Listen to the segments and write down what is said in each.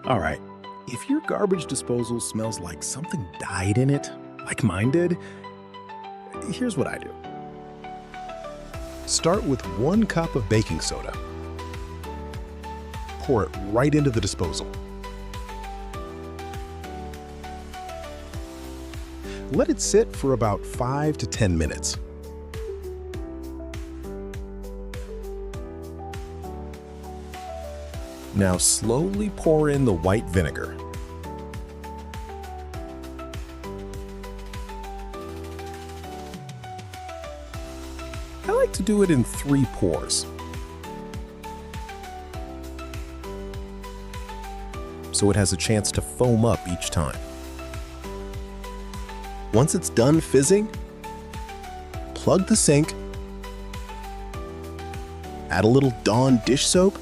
All right, if your garbage disposal smells like something died in it, like mine did, here's what I do. Start with 1 cup of baking soda. Pour it right into the disposal. Let it sit for about 5 to 10 minutes. Now slowly pour in the white vinegar. I like to do it in 3 pours, so it has a chance to foam up each time. Once it's done fizzing, plug the sink, add a little Dawn dish soap,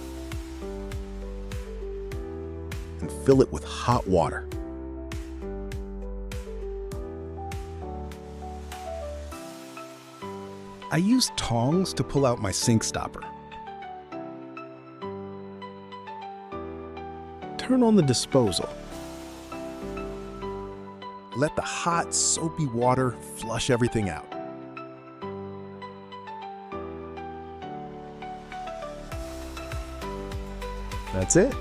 and fill it with hot water. I use tongs to pull out my sink stopper. Turn on the disposal. Let the hot, soapy water flush everything out. That's it.